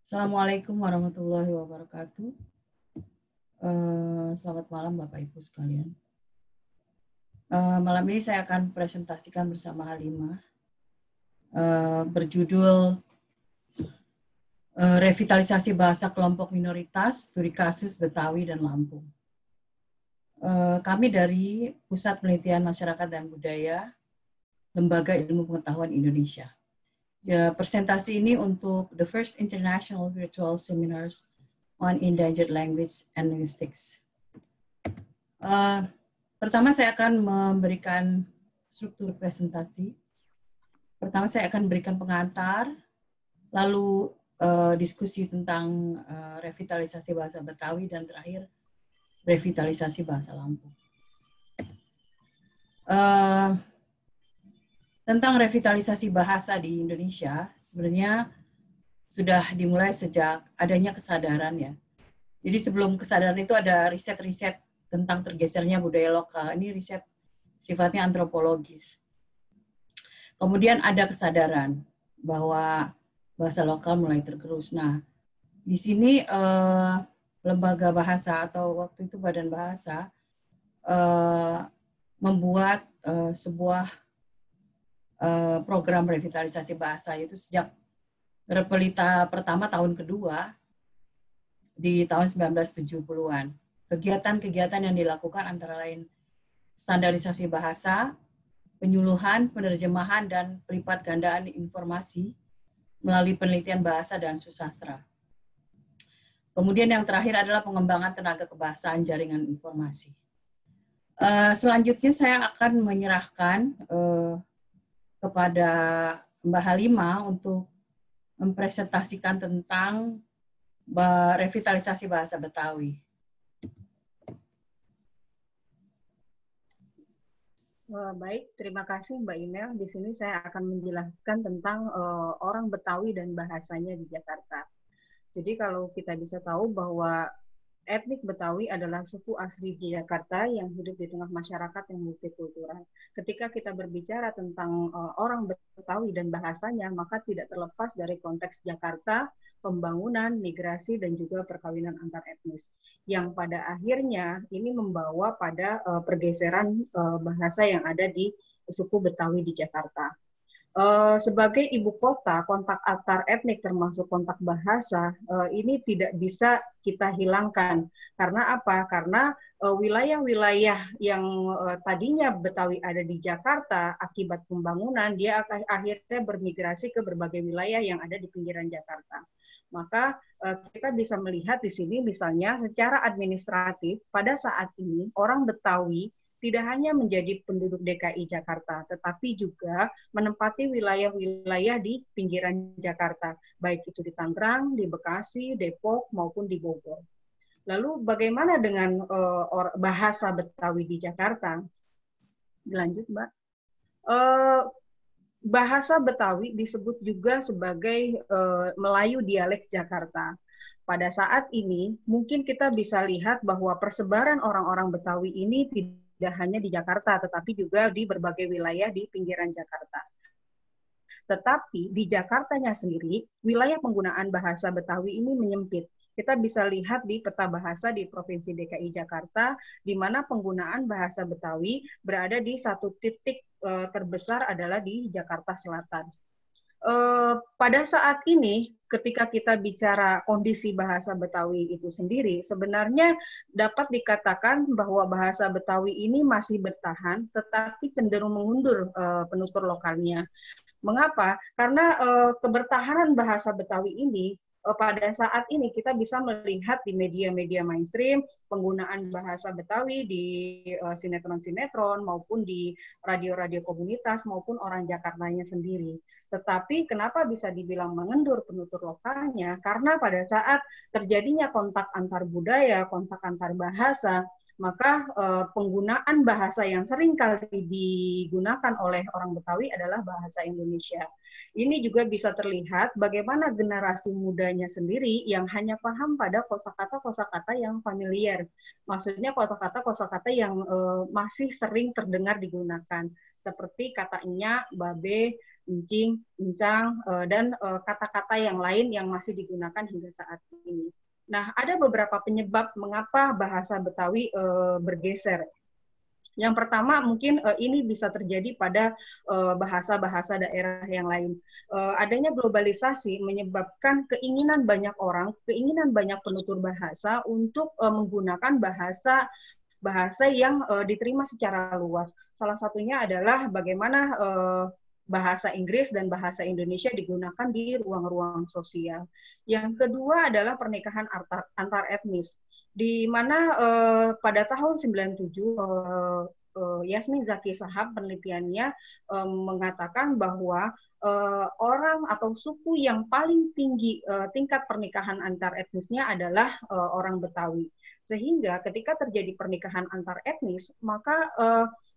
Assalamualaikum warahmatullahi wabarakatuh. Selamat malam Bapak Ibu sekalian. Malam ini saya akan presentasikan bersama Halimah berjudul Revitalisasi Bahasa Kelompok Minoritas, Studi Kasus Betawi dan Lampung. Kami dari Pusat Penelitian Masyarakat dan Budaya, Lembaga Ilmu Pengetahuan Indonesia. Presentasi ini untuk the first international virtual seminars on endangered language and linguistics. Pertama saya akan memberikan struktur presentasi. Pertama saya akan berikan pengantar, lalu diskusi tentang revitalisasi bahasa Betawi, dan terakhir revitalisasi bahasa Lampung. Tentang revitalisasi bahasa di Indonesia, sebenarnya sudah dimulai sejak adanya kesadaran ya. Jadi sebelum kesadaran itu ada riset-riset tentang tergesernya budaya lokal. Ini riset sifatnya antropologis. Kemudian ada kesadaran bahwa bahasa lokal mulai tergerus. Nah, di sini lembaga bahasa atau waktu itu Badan Bahasa membuat sebuah program revitalisasi bahasa, itu sejak Repelita pertama tahun kedua di tahun 1970-an. Kegiatan-kegiatan yang dilakukan antara lain standarisasi bahasa, penyuluhan, penerjemahan, dan pelipat gandaan informasi melalui penelitian bahasa dan susastra. Kemudian yang terakhir adalah pengembangan tenaga kebahasaan jaringan informasi. Selanjutnya saya akan menyerahkan kepada Mbak Halimah untuk mempresentasikan tentang revitalisasi bahasa Betawi. Baik, terima kasih Mbak Imel. Di sini saya akan menjelaskan tentang orang Betawi dan bahasanya di Jakarta. Jadi kalau kita bisa tahu bahwa etnik Betawi adalah suku asli Jakarta yang hidup di tengah masyarakat yang multikultural. Ketika kita berbicara tentang orang Betawi dan bahasanya, maka tidak terlepas dari konteks Jakarta, pembangunan, migrasi, dan juga perkawinan antar etnis. Yang pada akhirnya ini membawa pada pergeseran bahasa yang ada di suku Betawi di Jakarta. Sebagai ibu kota, kontak antar etnik termasuk kontak bahasa ini tidak bisa kita hilangkan. Karena apa? Karena wilayah-wilayah yang tadinya Betawi ada di Jakarta akibat pembangunan, dia akhirnya bermigrasi ke berbagai wilayah yang ada di pinggiran Jakarta. Maka kita bisa melihat di sini misalnya secara administratif pada saat ini orang Betawi tidak hanya menjadi penduduk DKI Jakarta, tetapi juga menempati wilayah-wilayah di pinggiran Jakarta, baik itu di Tangerang, di Bekasi, Depok, maupun di Bogor. Lalu bagaimana dengan bahasa Betawi di Jakarta? Lanjut, Mbak. Bahasa Betawi disebut juga sebagai Melayu dialek Jakarta. Pada saat ini, mungkin kita bisa lihat bahwa persebaran orang-orang Betawi ini tidak hanya di Jakarta, tetapi juga di berbagai wilayah di pinggiran Jakarta. Tetapi di Jakartanya sendiri, wilayah penggunaan bahasa Betawi ini menyempit. Kita bisa lihat di peta bahasa di Provinsi DKI Jakarta, di mana penggunaan bahasa Betawi berada di satu titik terbesar adalah di Jakarta Selatan. Pada saat ini, ketika kita bicara kondisi bahasa Betawi itu sendiri, sebenarnya dapat dikatakan bahwa bahasa Betawi ini masih bertahan, tetapi cenderung mengundur penutur lokalnya. Mengapa? Karena kebertahanan bahasa Betawi ini pada saat ini kita bisa melihat di media-media mainstream penggunaan bahasa Betawi di sinetron-sinetron maupun di radio-radio komunitas maupun orang Jakartanya sendiri. Tetapi kenapa bisa dibilang mengendur penutur lokalnya? Karena pada saat terjadinya kontak antar budaya, kontak antar bahasa, maka penggunaan bahasa yang sering kali digunakan oleh orang Betawi adalah bahasa Indonesia. Ini juga bisa terlihat bagaimana generasi mudanya sendiri yang hanya paham pada kosakata-kosakata yang familiar. Maksudnya kosakata-kosakata yang masih sering terdengar digunakan. Seperti kata nya, babe, incing, incang, dan kata-kata yang lain yang masih digunakan hingga saat ini. Nah, ada beberapa penyebab mengapa bahasa Betawi bergeser. Yang pertama mungkin ini bisa terjadi pada bahasa-bahasa daerah yang lain. Adanya globalisasi menyebabkan keinginan banyak orang, keinginan banyak penutur bahasa untuk menggunakan bahasa yang diterima secara luas. Salah satunya adalah bagaimana bahasa Inggris dan bahasa Indonesia digunakan di ruang-ruang sosial. Yang kedua adalah pernikahan antar etnis, di mana pada tahun 97 Yasmin Zaki Shahab penelitiannya mengatakan bahwa orang atau suku yang paling tinggi tingkat pernikahan antar etnisnya adalah orang Betawi. Sehingga ketika terjadi pernikahan antar etnis, maka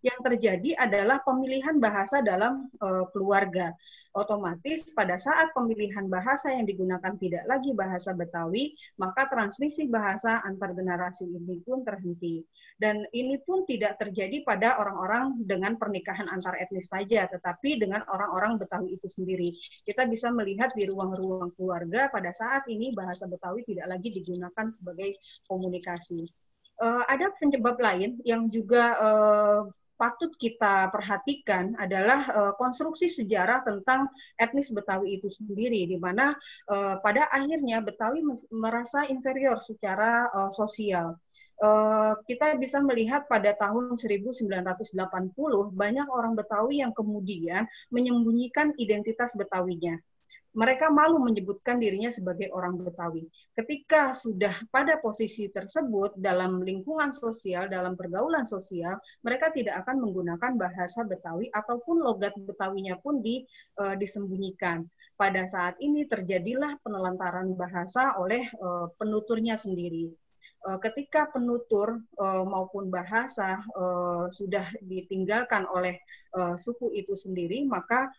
yang terjadi adalah pemilihan bahasa dalam keluarga. Otomatis pada saat pemilihan bahasa yang digunakan tidak lagi bahasa Betawi, maka transmisi bahasa antar generasi ini pun terhenti. Dan ini pun tidak terjadi pada orang-orang dengan pernikahan antar etnis saja, tetapi dengan orang-orang Betawi itu sendiri. Kita bisa melihat di ruang-ruang keluarga pada saat ini bahasa Betawi tidak lagi digunakan sebagai komunikasi. Ada penyebab lain yang juga patut kita perhatikan adalah konstruksi sejarah tentang etnis Betawi itu sendiri, di mana pada akhirnya Betawi merasa inferior secara sosial. Kita bisa melihat pada tahun 1980 banyak orang Betawi yang kemudian menyembunyikan identitas Betawinya. Mereka malu menyebutkan dirinya sebagai orang Betawi. Ketika sudah pada posisi tersebut dalam lingkungan sosial, dalam pergaulan sosial, mereka tidak akan menggunakan bahasa Betawi ataupun logat Betawinya pun disembunyikan. Pada saat ini terjadilah penelantaran bahasa oleh penuturnya sendiri. Ketika penutur maupun bahasa sudah ditinggalkan oleh suku itu sendiri, maka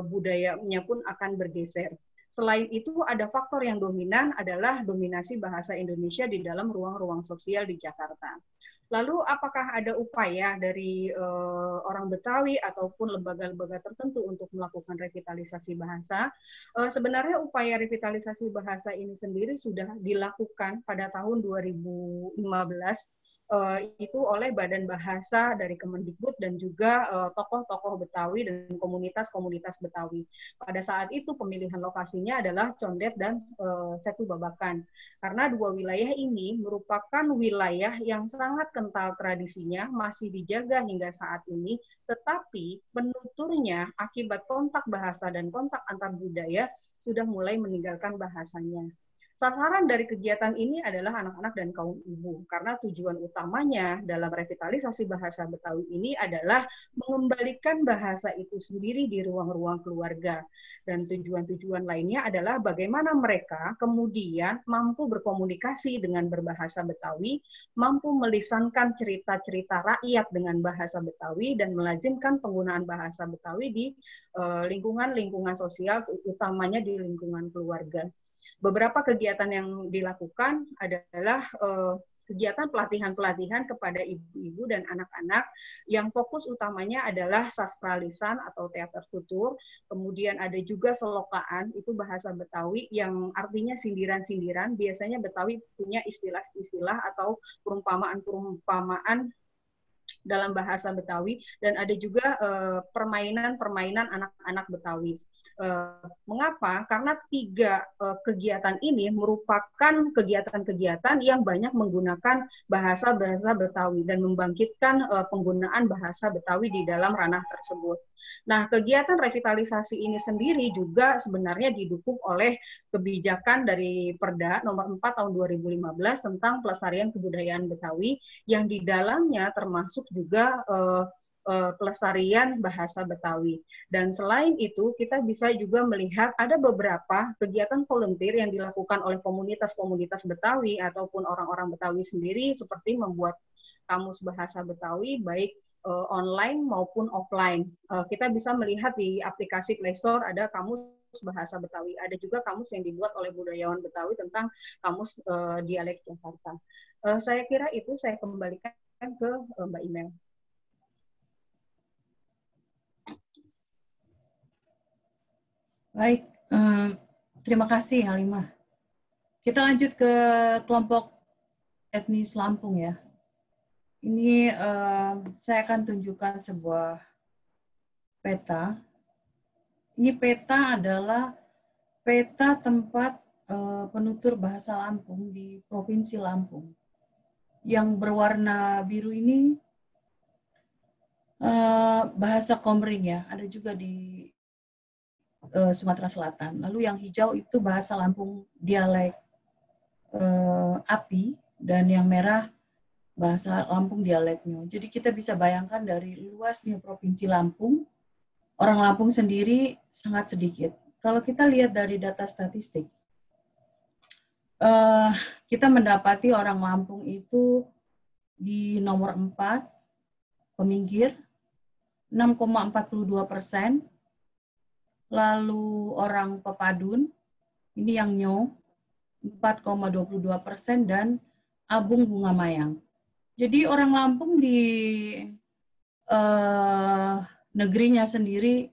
budayanya pun akan bergeser. Selain itu, ada faktor yang dominan adalah dominasi bahasa Indonesia di dalam ruang-ruang sosial di Jakarta. Lalu apakah ada upaya dari orang Betawi ataupun lembaga-lembaga tertentu untuk melakukan revitalisasi bahasa? Sebenarnya upaya revitalisasi bahasa ini sendiri sudah dilakukan pada tahun 2015 itu oleh Badan Bahasa dari Kemendikbud dan juga tokoh-tokoh Betawi dan komunitas-komunitas Betawi. Pada saat itu pemilihan lokasinya adalah Condet dan Setu Babakan. Karena dua wilayah ini merupakan wilayah yang sangat kental tradisinya, masih dijaga hingga saat ini, tetapi penuturnya akibat kontak bahasa dan kontak antar budaya sudah mulai meninggalkan bahasanya. Sasaran dari kegiatan ini adalah anak-anak dan kaum ibu, karena tujuan utamanya dalam revitalisasi bahasa Betawi ini adalah mengembalikan bahasa itu sendiri di ruang-ruang keluarga. Dan tujuan-tujuan lainnya adalah bagaimana mereka kemudian mampu berkomunikasi dengan berbahasa Betawi, mampu melisankan cerita-cerita rakyat dengan bahasa Betawi, dan melazimkan penggunaan bahasa Betawi di lingkungan-lingkungan sosial, utamanya di lingkungan keluarga. Beberapa kegiatan yang dilakukan adalah kegiatan pelatihan-pelatihan kepada ibu-ibu dan anak-anak yang fokus utamanya adalah sastra lisan atau teater futur. Kemudian ada juga selokaan, itu bahasa Betawi yang artinya sindiran-sindiran. Biasanya Betawi punya istilah-istilah atau perumpamaan-perumpamaan dalam bahasa Betawi, dan ada juga permainan-permainan anak-anak Betawi. Mengapa? Karena tiga kegiatan ini merupakan kegiatan-kegiatan yang banyak menggunakan bahasa-bahasa Betawi dan membangkitkan penggunaan bahasa Betawi di dalam ranah tersebut. Nah, kegiatan revitalisasi ini sendiri juga sebenarnya didukung oleh kebijakan dari Perda nomor 4 tahun 2015 tentang pelestarian kebudayaan Betawi, yang di dalamnya termasuk juga pelestarian bahasa Betawi. Dan selain itu, kita bisa juga melihat ada beberapa kegiatan volunteer yang dilakukan oleh komunitas-komunitas Betawi ataupun orang-orang Betawi sendiri, seperti membuat kamus bahasa Betawi, baik online maupun offline. Kita bisa melihat di aplikasi Play Store ada kamus bahasa Betawi. Ada juga kamus yang dibuat oleh budayawan Betawi tentang kamus dialek Jakarta. Saya kira itu, saya kembalikan ke Mbak Imel. Baik, terima kasih Halimah. Kita lanjut ke kelompok etnis Lampung ya. Ini saya akan tunjukkan sebuah peta. Ini peta adalah peta tempat penutur bahasa Lampung di Provinsi Lampung. Yang berwarna biru ini bahasa Komering ya, ada juga di Sumatera Selatan. Lalu yang hijau itu bahasa Lampung dialek Api, dan yang merah bahasa Lampung dialeknya. Jadi kita bisa bayangkan dari luasnya Provinsi Lampung, orang Lampung sendiri sangat sedikit. Kalau kita lihat dari data statistik, kita mendapati orang Lampung itu di nomor 4, peminggir, 6,42%. Lalu orang Pepadun, ini yang Nyo, 4,22%, dan Abung Bunga Mayang. Jadi orang Lampung di negerinya sendiri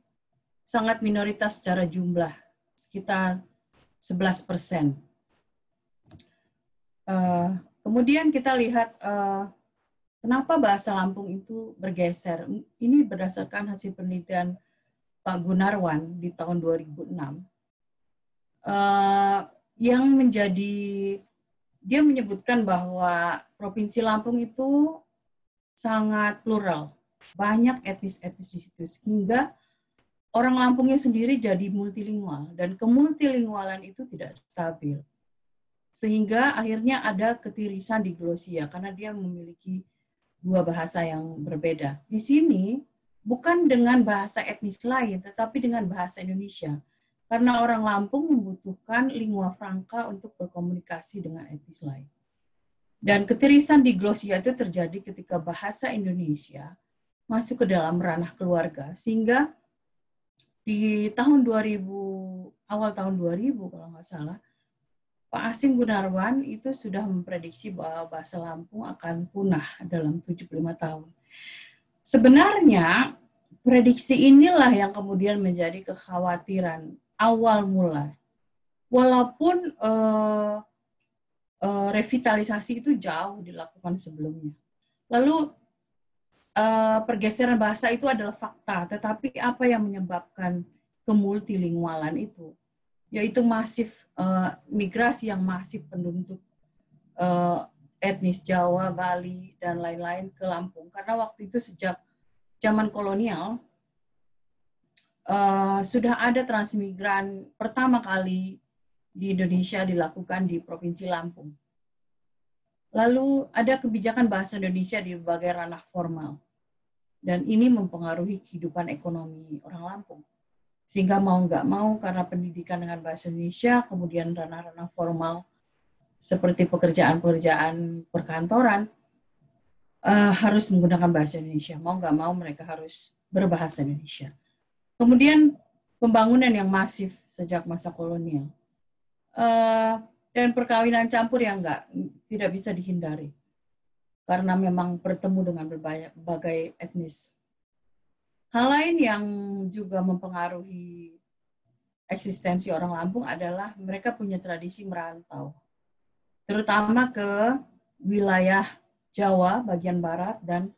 sangat minoritas secara jumlah, sekitar 11%. Kemudian kita lihat kenapa bahasa Lampung itu bergeser. Ini berdasarkan hasil penelitian Pak Gunarwan di tahun 2006. Yang menjadi, dia menyebutkan bahwa Provinsi Lampung itu sangat plural, banyak etnis-etnis di situ, sehingga orang Lampungnya sendiri jadi multilingual, dan kemultilingualan itu tidak stabil. Sehingga akhirnya ada ketirisan di glosia, karena dia memiliki dua bahasa yang berbeda. Di sini, bukan dengan bahasa etnis lain, tetapi dengan bahasa Indonesia. Karena orang Lampung membutuhkan lingua franca untuk berkomunikasi dengan etnis lain. Dan ketirisan di glosia itu terjadi ketika bahasa Indonesia masuk ke dalam ranah keluarga, sehingga di tahun 2000, awal tahun 2000 kalau nggak salah, Pak Hasim Gunarwan itu sudah memprediksi bahwa bahasa Lampung akan punah dalam 75 tahun. Sebenarnya, prediksi inilah yang kemudian menjadi kekhawatiran awal mula. Walaupun revitalisasi itu jauh dilakukan sebelumnya. Lalu pergeseran bahasa itu adalah fakta, tetapi apa yang menyebabkan kemultilingualan itu? Yaitu masif migrasi yang masif penduduk etnis Jawa, Bali, dan lain-lain ke Lampung. Karena waktu itu sejak zaman kolonial, sudah ada transmigran pertama kali di Indonesia dilakukan di Provinsi Lampung. Lalu ada kebijakan bahasa Indonesia di berbagai ranah formal. Dan ini mempengaruhi kehidupan ekonomi orang Lampung. Sehingga mau nggak mau, karena pendidikan dengan bahasa Indonesia, kemudian ranah-ranah formal seperti pekerjaan-pekerjaan perkantoran, harus menggunakan bahasa Indonesia. Mau nggak mau mereka harus berbahasa Indonesia. Kemudian pembangunan yang masif sejak masa kolonial. Dan perkawinan campur yang tidak bisa dihindari. Karena memang bertemu dengan berbagai etnis. Hal lain yang juga mempengaruhi eksistensi orang Lampung adalah mereka punya tradisi merantau. Terutama ke wilayah Jawa bagian barat dan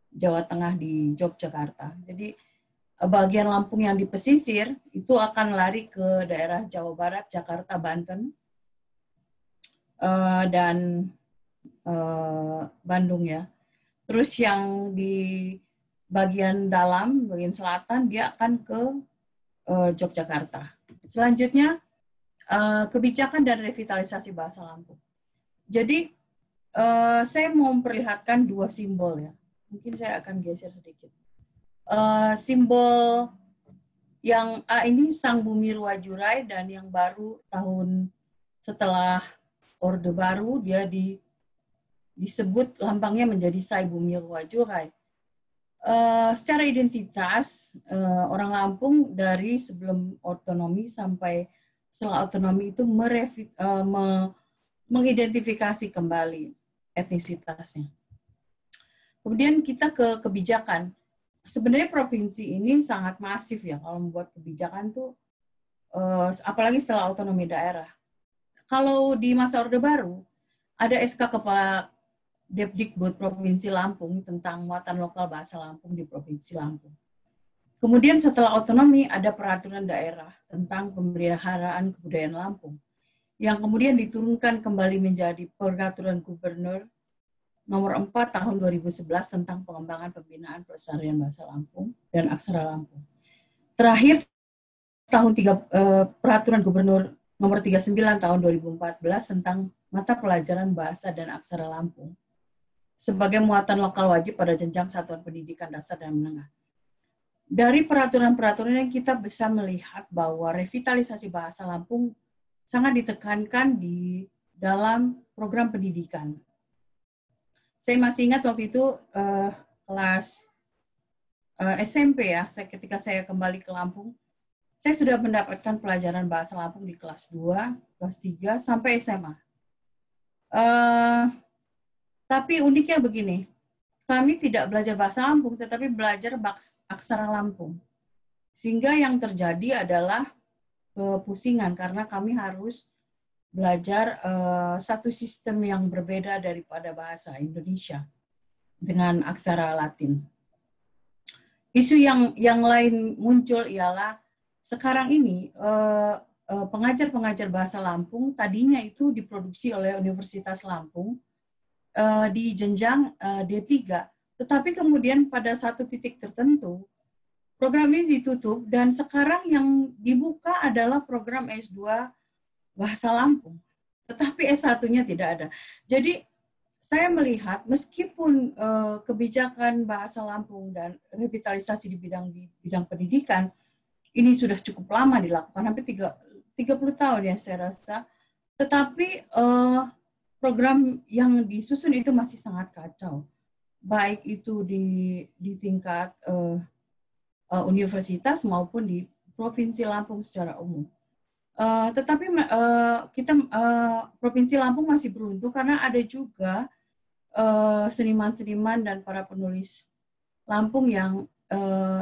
Jawa Tengah di Yogyakarta. Jadi bagian Lampung yang di pesisir itu akan lari ke daerah Jawa Barat, Jakarta, Banten, dan Bandung ya. Terus yang di bagian dalam, bagian selatan, dia akan ke Yogyakarta. Selanjutnya, kebijakan dan revitalisasi bahasa Lampung. Jadi, saya mau memperlihatkan dua simbol ya. Mungkin saya akan geser sedikit. Simbol yang A ini Sang Bumi Ruwajurai, dan yang baru tahun setelah Orde Baru, dia disebut lambangnya menjadi Sai Bumi Ruwajurai. Secara identitas, orang Lampung dari sebelum otonomi sampai setelah otonomi itu mengidentifikasi kembali etnisitasnya. Kemudian kita ke kebijakan. Sebenarnya provinsi ini sangat masif ya kalau membuat kebijakan tuh apalagi setelah otonomi daerah. Kalau di masa Orde Baru, ada SK Kepala Depdikbud Provinsi Lampung tentang muatan lokal bahasa Lampung di Provinsi Lampung. Kemudian setelah otonomi ada peraturan daerah tentang pemeliharaan kebudayaan Lampung yang kemudian diturunkan kembali menjadi peraturan gubernur nomor 4 tahun 2011 tentang pengembangan pembinaan pelestarian bahasa Lampung dan aksara Lampung. Terakhir peraturan gubernur nomor 39 tahun 2014 tentang mata pelajaran bahasa dan aksara Lampung sebagai muatan lokal wajib pada jenjang satuan pendidikan dasar dan menengah. Dari peraturan-peraturan yang kita bisa melihat bahwa revitalisasi bahasa Lampung sangat ditekankan di dalam program pendidikan. Saya masih ingat waktu itu kelas SMP ya, ketika saya kembali ke Lampung, saya sudah mendapatkan pelajaran bahasa Lampung di kelas 2, kelas 3, sampai SMA. Tapi uniknya begini, kami tidak belajar bahasa Lampung, tetapi belajar aksara Lampung. Sehingga yang terjadi adalah kepusingan, karena kami harus belajar satu sistem yang berbeda daripada bahasa Indonesia dengan aksara Latin. Isu yang lain muncul ialah sekarang ini pengajar-pengajar bahasa Lampung tadinya itu diproduksi oleh Universitas Lampung di jenjang D3, tetapi kemudian pada satu titik tertentu program ini ditutup dan sekarang yang dibuka adalah program S2 Bahasa Lampung, tetapi S1-nya tidak ada. Jadi saya melihat meskipun kebijakan bahasa Lampung dan revitalisasi di bidang pendidikan ini sudah cukup lama dilakukan, hampir 30 tahun ya saya rasa, tetapi program yang disusun itu masih sangat kacau, baik itu di tingkat universitas maupun di Provinsi Lampung secara umum. Tetapi Provinsi Lampung masih beruntung karena ada juga seniman-seniman dan para penulis Lampung yang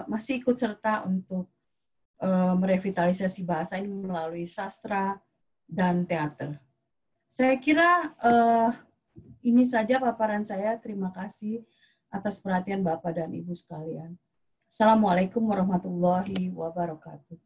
masih ikut serta untuk merevitalisasi bahasa ini melalui sastra dan teater. Saya kira ini saja paparan saya. Terima kasih atas perhatian Bapak dan Ibu sekalian. Assalamualaikum warahmatullahi wabarakatuh.